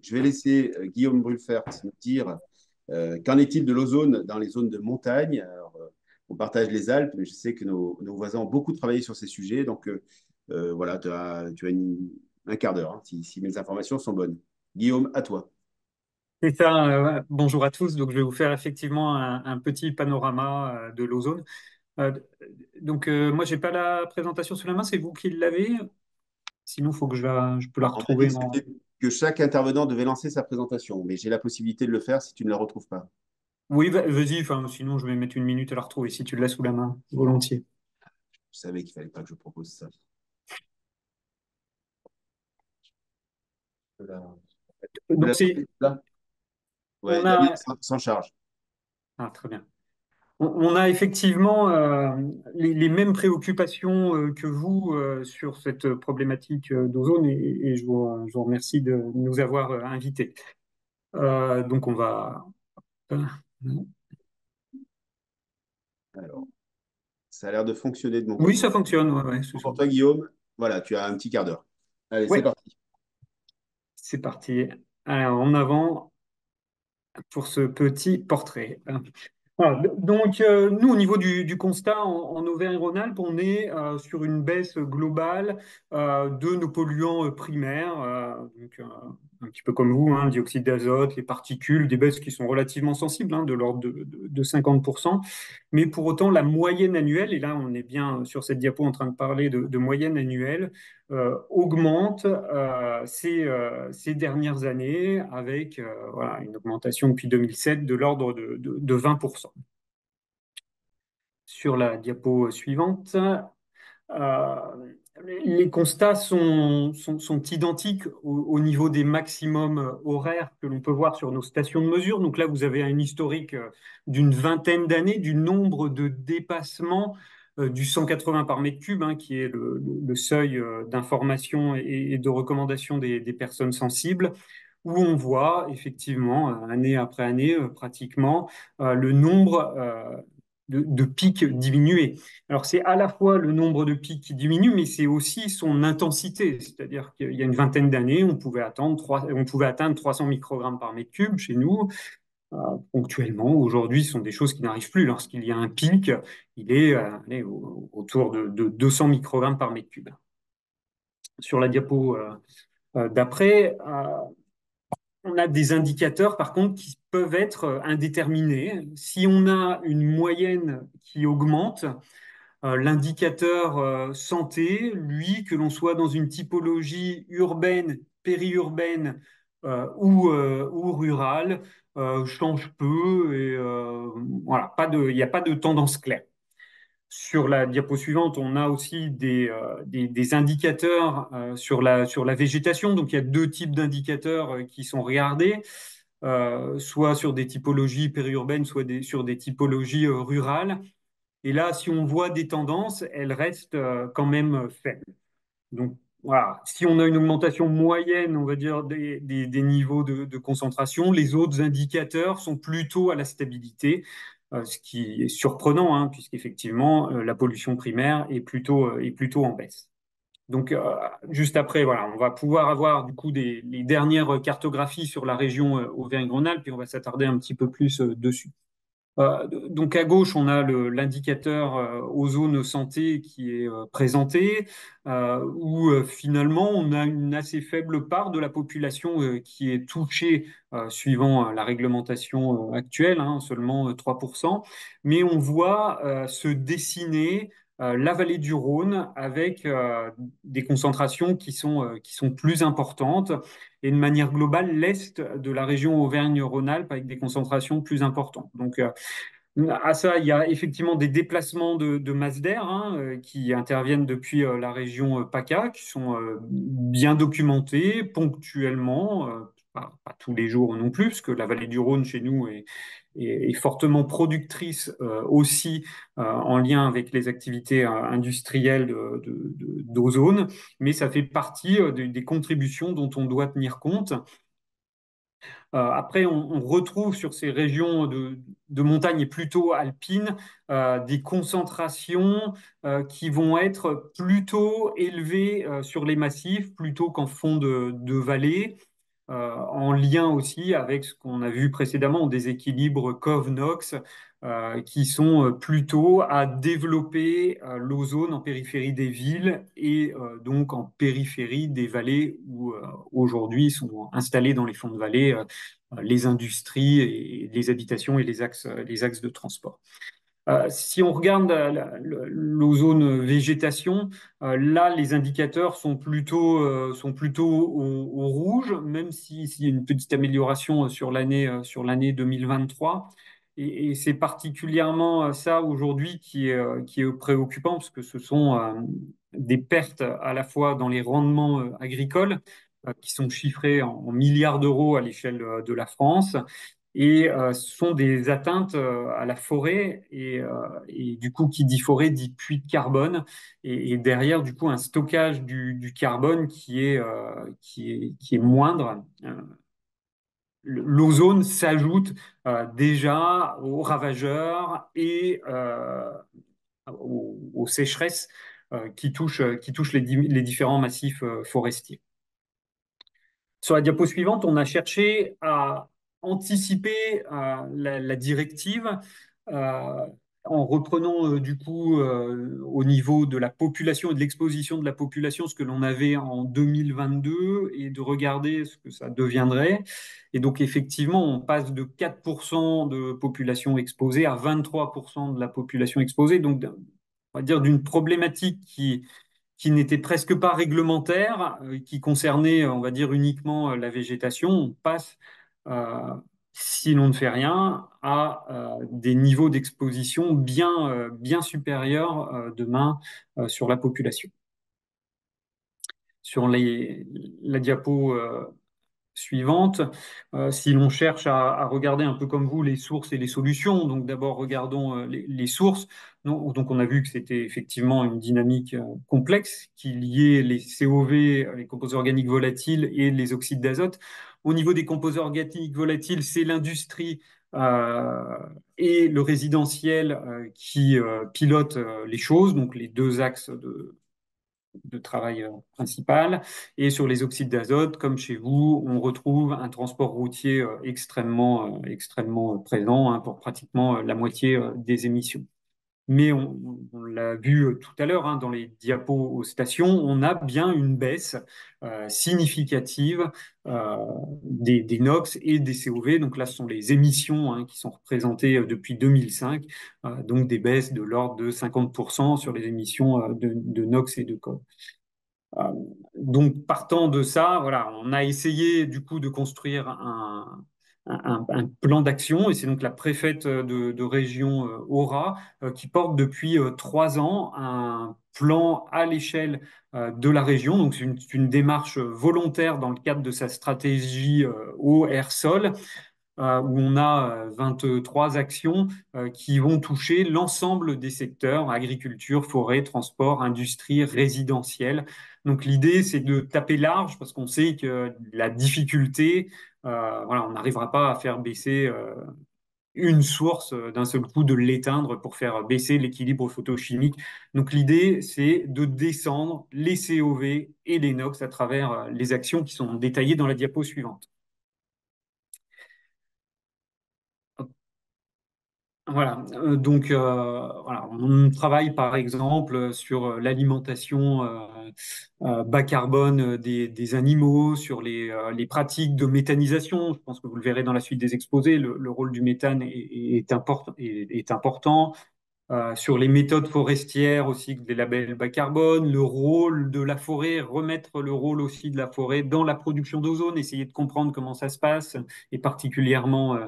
Je vais laisser Guillaume Brulfert nous dire qu'en est-il de l'ozone dans les zones de montagne. Alors, on partage les Alpes, mais je sais que nos voisins ont beaucoup travaillé sur ces sujets. Donc, voilà, tu as un quart d'heure, hein, si mes informations sont bonnes. Guillaume, à toi. C'est ça, bonjour à tous. Donc, je vais vous faire effectivement un petit panorama de l'ozone. Euh, moi, j'ai pas la présentation sous la main, c'est vous qui l'avez. Sinon, il faut que je peux la Alors, on m'a dit retrouver. que, que chaque intervenant devait lancer sa présentation, mais j'ai la possibilité de le faire si tu ne la retrouves pas. Oui, vas-y, enfin, sinon, je vais mettre une minute à la retrouver si tu l'as sous la main, volontiers. Je savais qu'il ne fallait pas que je propose ça. Tu Donc, l'as là? Ouais, on David, a, sans charge. ah, très bien. On a effectivement les mêmes préoccupations que vous sur cette problématique d'ozone et je vous remercie de nous avoir invités. Donc, on va. Euh, Alors, ça a l'air de fonctionner de mon Oui, côté. ça fonctionne. Ouais, ouais, Bon, pour toi, Guillaume, voilà, tu as un petit quart d'heure. Allez, c'est ouais, parti. c'est parti. Alors, en avant pour ce petit portrait. Voilà. Donc, nous, au niveau du constat en Auvergne-Rhône-Alpes, on est sur une baisse globale de nos polluants primaires, un petit peu comme vous, hein, le dioxyde d'azote, les particules, des baisses qui sont relativement sensibles, hein, de l'ordre de 50%. Mais pour autant, la moyenne annuelle, et là, on est bien sur cette diapo en train de parler de moyenne annuelle, augmente ces dernières années avec voilà, une augmentation depuis 2007 de l'ordre de 20%. Sur la diapo suivante, euh, les constats sont identiques au niveau des maximums horaires que l'on peut voir sur nos stations de mesure. Donc là, vous avez un historique d'une vingtaine d'années du nombre de dépassements du 180 par mètre cube, hein, qui est le seuil d'information et de recommandation des personnes sensibles, où on voit effectivement, année après année, pratiquement, le nombre de pics diminuer. Alors, c'est à la fois le nombre de pics qui diminue, mais c'est aussi son intensité. C'est-à-dire qu'il y a une vingtaine d'années, on pouvait atteindre 300 microgrammes par mètre cube chez nous, ponctuellement. Aujourd'hui, ce sont des choses qui n'arrivent plus. Lorsqu'il y a un pic, il est allez, autour de 200 microgrammes par mètre cube. Sur la diapo d'après, on a des indicateurs, par contre, qui peuvent être indéterminés. Si on a une moyenne qui augmente, l'indicateur santé, lui, que l'on soit dans une typologie urbaine, périurbaine ou rurale, change peu et voilà, il n'y a pas de tendance claire. Sur la diapo suivante, on a aussi des indicateurs sur la végétation. Donc, il y a deux types d'indicateurs qui sont regardés, soit sur des typologies périurbaines, soit sur des typologies rurales. Et là, si on voit des tendances, elles restent quand même faibles. Donc, voilà, si on a une augmentation moyenne, on va dire, des niveaux de concentration, les autres indicateurs sont plutôt à la stabilité, ce qui est surprenant, hein, puisqu'effectivement, la pollution primaire est plutôt en baisse. Donc, juste après, voilà, on va pouvoir avoir du coup les dernières cartographies sur la région Auvergne-Rhône-Alpes, puis on va s'attarder un petit peu plus dessus. Donc à gauche, on a l'indicateur ozone santé qui est présenté, où finalement on a une assez faible part de la population qui est touchée suivant la réglementation actuelle, hein, seulement 3%. Mais on voit se dessiner la vallée du Rhône avec des concentrations qui sont plus importantes et de manière globale l'est de la région Auvergne-Rhône-Alpes avec des concentrations plus importantes. Donc à ça, il y a effectivement des déplacements de masse d'air hein, qui interviennent depuis la région PACA, qui sont bien documentés ponctuellement, pas tous les jours non plus, parce que la vallée du Rhône chez nous est fortement productrice aussi en lien avec les activités industrielles d'ozone, mais ça fait partie des contributions dont on doit tenir compte. Après, on retrouve sur ces régions de montagne et plutôt alpines des concentrations qui vont être plutôt élevées sur les massifs plutôt qu'en fond de vallée. en lien aussi avec ce qu'on a vu précédemment, des équilibres COV-NOx qui sont plutôt à développer l'ozone en périphérie des villes et donc en périphérie des vallées où aujourd'hui sont installés dans les fonds de vallée les industries et les habitations et les axes de transport. Si on regarde l'ozone végétation, là, les indicateurs sont plutôt au rouge, même s'il y a une petite amélioration sur l'année 2023. Et c'est particulièrement ça aujourd'hui qui est préoccupant, parce que ce sont des pertes à la fois dans les rendements agricoles, qui sont chiffrés en milliards d'euros à l'échelle de la France, et ce sont des atteintes à la forêt et du coup qui dit forêt dit puits de carbone et derrière du coup un stockage du carbone qui est moindre. L'ozone s'ajoute déjà aux ravageurs et aux sécheresses qui touchent les différents massifs forestiers. Sur la diapo suivante, on a cherché à anticiper la directive euh, en reprenant du coup au niveau de la population et de l'exposition de la population ce que l'on avait en 2022 et de regarder ce que ça deviendrait. Et donc effectivement, on passe de 4% de population exposée à 23% de la population exposée, donc on va dire d'une problématique qui n'était presque pas réglementaire, qui concernait, on va dire, uniquement la végétation, on passe, euh, si l'on ne fait rien, à des niveaux d'exposition bien supérieurs demain sur la population. Sur la diapo suivante. Si l'on cherche à regarder un peu comme vous les sources et les solutions, donc d'abord regardons les sources. Non, donc on a vu que c'était effectivement une dynamique complexe qui liait les COV, les composés organiques volatiles et les oxydes d'azote. Au niveau des composés organiques volatiles, c'est l'industrie euh, et le résidentiel qui pilotent les choses, donc les deux axes de travail principal. Et sur les oxydes d'azote, comme chez vous, on retrouve un transport routier extrêmement présent hein, pour pratiquement la moitié des émissions. Mais on l'a vu tout à l'heure hein, dans les diapos aux stations, on a bien une baisse significative des NOx et des COV. Donc là, ce sont les émissions hein, qui sont représentées depuis 2005, donc des baisses de l'ordre de 50% sur les émissions de NOx et de COV. Euh, donc, partant de ça, voilà, on a essayé du coup de construire un plan d'action, et c'est donc la préfète de région Aura qui porte depuis 3 ans un plan à l'échelle de la région. Donc, c'est une démarche volontaire dans le cadre de sa stratégie eau, air, sol où on a 23 actions qui vont toucher l'ensemble des secteurs, agriculture, forêt, transport, industrie, résidentiel. Donc l'idée, c'est de taper large parce qu'on sait que la difficulté, voilà, on n'arrivera pas à faire baisser une source d'un seul coup, de l'éteindre pour faire baisser l'équilibre photochimique. Donc l'idée, c'est de descendre les COV et les NOx à travers les actions qui sont détaillées dans la diapo suivante. Voilà, voilà, on travaille par exemple sur l'alimentation bas carbone des animaux, sur les pratiques de méthanisation. Je pense que vous le verrez dans la suite des exposés, le rôle du méthane est important. Sur les méthodes forestières aussi, des labels bas carbone, le rôle de la forêt, remettre le rôle aussi de la forêt dans la production d'ozone, essayer de comprendre comment ça se passe, et particulièrement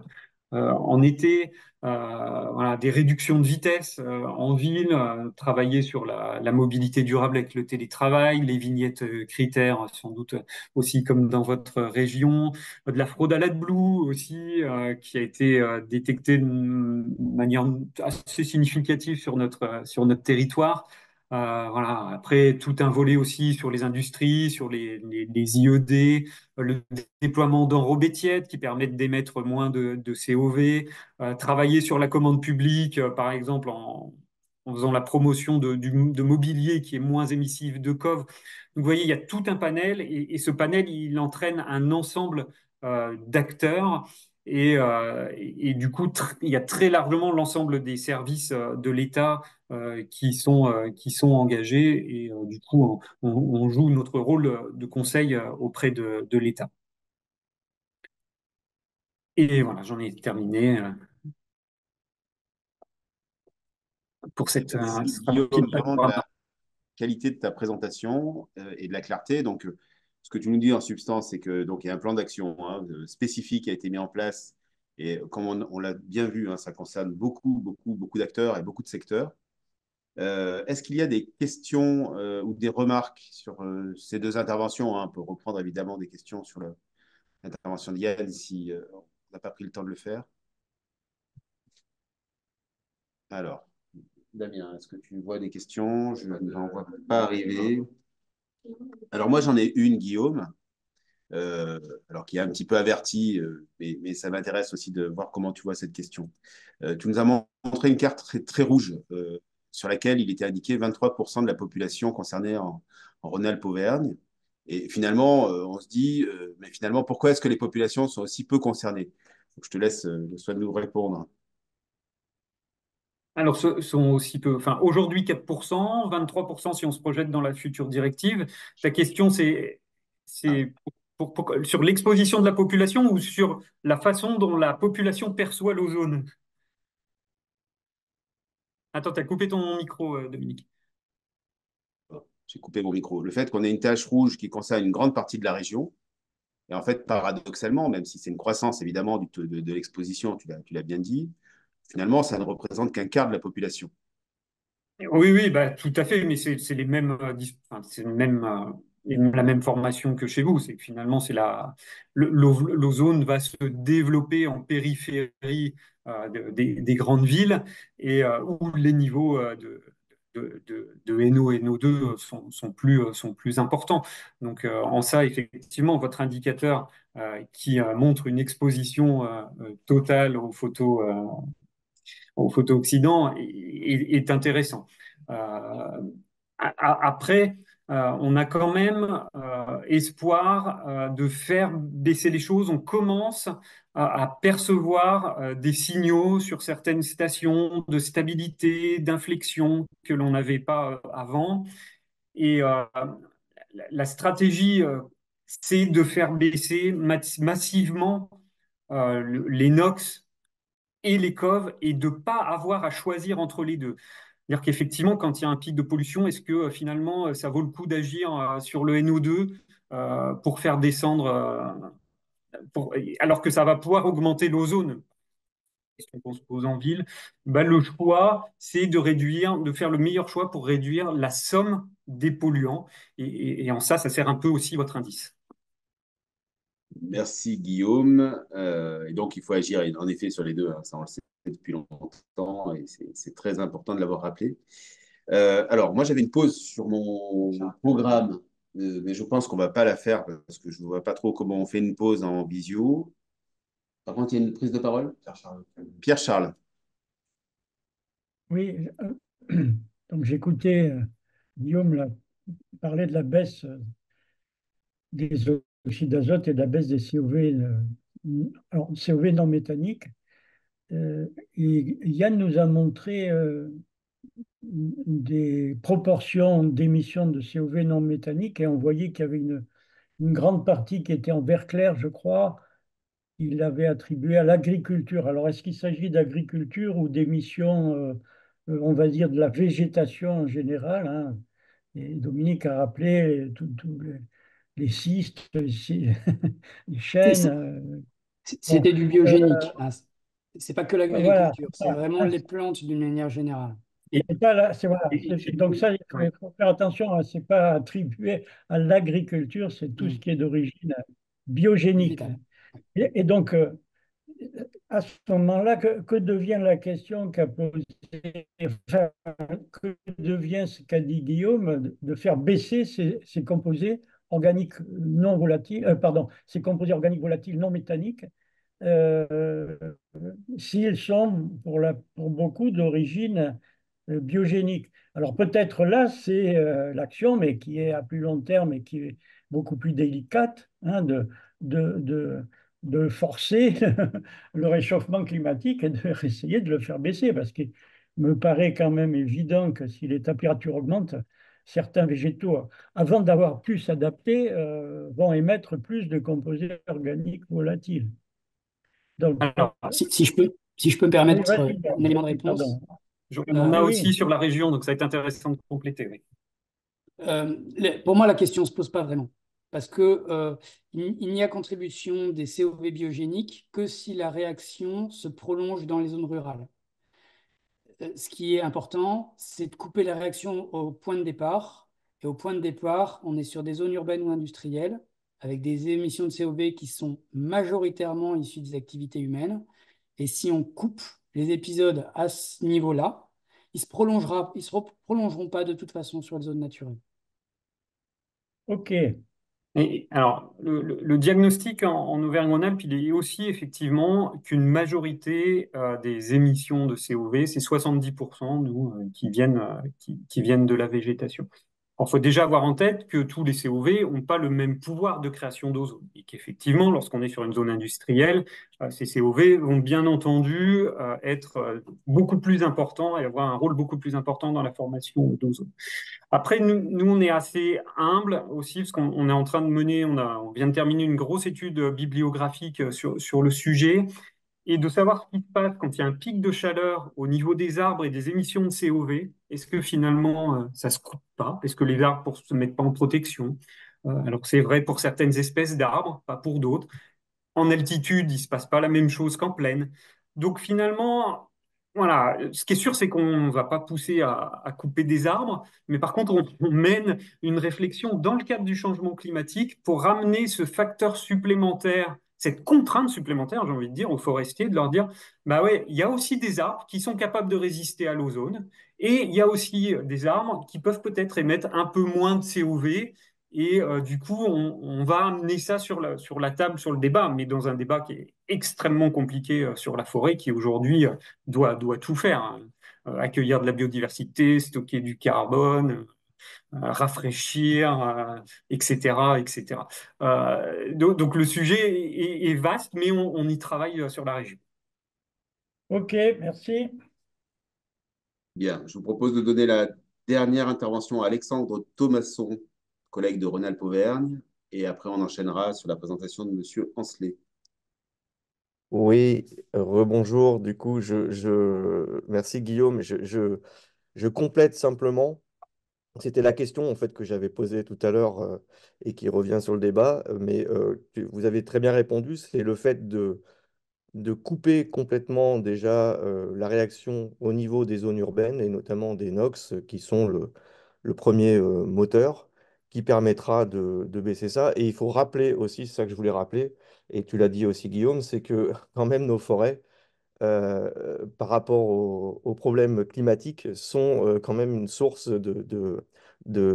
en été, voilà, des réductions de vitesse en ville, travailler sur la mobilité durable avec le télétravail, les vignettes critères, sans doute aussi comme dans votre région, de la fraude à l'AdBlue aussi, qui a été détectée de manière assez significative sur notre territoire. Voilà. Après, tout un volet aussi sur les industries, sur les IED, le déploiement d'enrobés tièdes qui permettent d'émettre moins de COV, travailler sur la commande publique, par exemple en faisant la promotion de mobilier qui est moins émissif de COV. Donc, vous voyez, il y a tout un panel et ce panel, il entraîne un ensemble d'acteurs et du coup, il y a très largement l'ensemble des services de l'État qui sont engagés et du coup, on joue notre rôle de conseil auprès de l'État. Et voilà, j'en ai terminé pour Merci ce Guillaume, rapide vraiment de panorama. la qualité de ta présentation et de la clarté. Donc, ce que tu nous dis en substance, c'est que donc il y a un plan d'action spécifique qui a été mis en place et comme on l'a bien vu, hein, ça concerne beaucoup d'acteurs et beaucoup de secteurs. Est-ce qu'il y a des questions ou des remarques sur ces deux interventions, hein? On peut reprendre évidemment des questions sur l'intervention d'Yann si on n'a pas pris le temps de le faire. Alors, Damien, est-ce que tu vois des questions? Je n'en vois pas arriver. Alors moi, j'en ai une, Guillaume, euh, alors qui est un petit peu averti, mais ça m'intéresse aussi de voir comment tu vois cette question. Tu nous as montré une carte très rouge sur laquelle il était indiqué 23% de la population concernée en Rhône-Alpes-Auvergne. Et finalement, on se dit, mais finalement, pourquoi est-ce que les populations sont aussi peu concernées? Donc, je te laisse le soin de nous répondre. Alors, ce sont aussi peu, enfin, aujourd'hui 4%, 23% si on se projette dans la future directive. Ta question, Ah, c'est sur l'exposition de la population ou sur la façon dont la population perçoit l'ozone? Attends, tu as coupé ton micro, Dominique. j'ai coupé mon micro. Le fait qu'on ait une tache rouge qui concerne une grande partie de la région, et en fait, paradoxalement, même si c'est une croissance évidemment de l'exposition, tu l'as bien dit, finalement, ça ne représente qu'un quart de la population. Oui, oui, bah, tout à fait, mais c'est les mêmes, enfin, c'est la même formation que chez vous. C'est que finalement, l'ozone va se développer en périphérie des grandes villes et où les niveaux de NO et NO2 sont plus importants. Donc, en ça, effectivement, votre indicateur qui montre une exposition totale aux photos Occident est intéressant. Après, on a quand même espoir de faire baisser les choses. On commence à percevoir des signaux sur certaines stations de stabilité, d'inflexion que l'on n'avait pas avant. Et la stratégie, c'est de faire baisser massivement les NOx et les coves et de ne pas avoir à choisir entre les deux. C'est-à-dire qu'effectivement, quand il y a un pic de pollution, est-ce que finalement, ça vaut le coup d'agir sur le NO2 pour faire descendre, alors que ça va pouvoir augmenter l'ozone? Question qu'on se pose en ville. Ben, le choix, c'est de réduire, de faire le meilleur choix pour réduire la somme des polluants. Et en ça, ça sert un peu aussi votre indice. Merci Guillaume. Et donc, il faut agir en effet sur les deux, hein, ça on le sait depuis longtemps et c'est très important de l'avoir rappelé. Alors, moi j'avais une pause sur mon programme, mais je pense qu'on ne va pas la faire parce que je ne vois pas trop comment on fait une pause en visio. Par contre, il y a une prise de parole. Pierre Charles. Pierre Charles. Oui, donc j'écoutais Guillaume là, parler de la baisse des oxydes d'azote et de la baisse des COV, alors, COV non méthaniques. Et Yann nous a montré des proportions d'émissions de COV non méthaniques et on voyait qu'il y avait une grande partie qui était en vert clair, je crois. Il avait attribué à l'agriculture. Alors, est-ce qu'il s'agit d'agriculture ou d'émissions, on va dire, de la végétation en général, hein? Et Dominique a rappelé tous les cystes, les C'est- chênes. c'est- Bon, C'était du biogénique, hein. C'est pas que voilà, l'agriculture, c'est c'est ça. vraiment les plantes d'une manière générale. Et, C'est pas là, voilà. chez Donc nous, ça, ouais. il faut faire attention, hein, c'est pas attribué à l'agriculture, c'est tout ce Mm. qui est d'origine biogénique. Végétal. Et donc, à ce moment-là, que devient la question qu'a posée, enfin, que devient ce qu'a dit Guillaume, de faire baisser ces composés organiques non volatiles, pardon, ces composés organiques volatiles non méthaniques, euh, s'ils sont pour beaucoup d'origine biogéniques. Alors peut-être là, c'est l'action, mais qui est à plus long terme et qui est beaucoup plus délicate, hein, de, de, de forcer le réchauffement climatique et d'essayer de le faire baisser, parce qu'il me paraît quand même évident que si les températures augmentent, certains végétaux, avant d'avoir pu s'adapter, vont émettre plus de composés organiques volatiles. Donc, Alors, Si je peux me oui, permettre vas-y, un élément de pardon. réponse. on en a Oui, aussi oui. sur la région, donc ça va être intéressant de compléter. Oui. Pour moi, la question ne se pose pas vraiment. Parce que il n'y a contribution des COV biogéniques que si la réaction se prolonge dans les zones rurales. Ce qui est important, c'est de couper la réaction au point de départ. Et au point de départ, on est sur des zones urbaines ou industrielles, avec des émissions de CO2 qui sont majoritairement issues des activités humaines. Et si on coupe les épisodes à ce niveau-là, ils se prolongeront pas de toute façon sur les zones naturelles. OK. Et alors, le diagnostic en Auvergne-Rhône-Alpes, il est aussi effectivement qu'une majorité des émissions de COV, c'est 70% nous, qui viennent de la végétation. Il faut déjà avoir en tête que tous les COV n'ont pas le même pouvoir de création d'ozone et qu'effectivement, lorsqu'on est sur une zone industrielle, ces COV vont bien entendu être beaucoup plus importants et avoir un rôle beaucoup plus important dans la formation d'ozone. Après, on est assez humble aussi parce qu'on est en train de mener, on vient de terminer une grosse étude bibliographique sur le sujet et de savoir ce qui se passe quand il y a un pic de chaleur au niveau des arbres et des émissions de COV. Est-ce que finalement, ça se coupe pas? Est-ce que les arbres ne se mettent pas en protection? Alors que c'est vrai pour certaines espèces d'arbres, pas pour d'autres. En altitude, il ne se passe pas la même chose qu'en plaine. Donc finalement, voilà, ce qui est sûr, c'est qu'on ne va pas pousser à couper des arbres, mais par contre, on mène une réflexion dans le cadre du changement climatique pour ramener ce facteur supplémentaire, cette contrainte supplémentaire, j'ai envie de dire, aux forestiers, de leur dire, bah ouais, il y a aussi des arbres qui sont capables de résister à l'ozone, et il y a aussi des arbres qui peuvent peut-être émettre un peu moins de COV et du coup, on va amener ça sur la table, sur le débat, mais dans un débat qui est extrêmement compliqué sur la forêt, qui aujourd'hui doit tout faire, hein. Accueillir de la biodiversité, stocker du carbone, rafraîchir, etc., etc. Donc le sujet est vaste, mais on y travaille sur la région. OK, merci. Bien, je vous propose de donner la dernière intervention à Alexandre Thomasson, collègue de Rhône-Alpes Auvergne, et après on enchaînera sur la présentation de Monsieur Ancelet. Oui, rebonjour. Du coup, merci Guillaume. Je complète simplement. C'était la question en fait que j'avais posée tout à l'heure et qui revient sur le débat, mais vous avez très bien répondu. C'est le fait de couper complètement déjà la réaction au niveau des zones urbaines et notamment des NOx qui sont le premier moteur qui permettra de baisser ça. Et il faut rappeler aussi, c'est ça que je voulais rappeler, et tu l'as dit aussi Guillaume, c'est que quand même nos forêts, par rapport aux problèmes climatiques, sont quand même une source de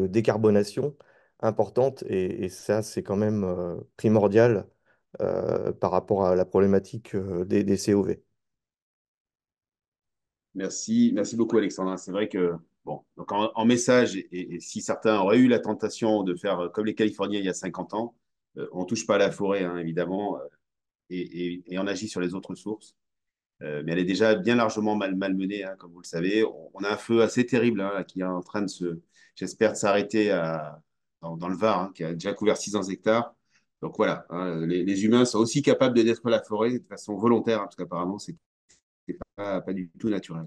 décarbonation importante et ça, c'est quand même primordial par rapport à la problématique des COV. Merci, merci beaucoup Alexandre. C'est vrai que, bon, donc en message, et si certains auraient eu la tentation de faire comme les Californiens il y a 50 ans, on ne touche pas à la forêt, hein, évidemment, et on agit sur les autres sources. Mais elle est déjà bien largement malmenée, hein, comme vous le savez. On a un feu assez terrible hein, là, qui est en train j'espère, de s'arrêter dans le Var, hein, qui a déjà couvert 600 hectares. Donc voilà, hein, les humains sont aussi capables de détruire la forêt de façon volontaire, hein, parce qu'apparemment, c'est pas du tout naturel.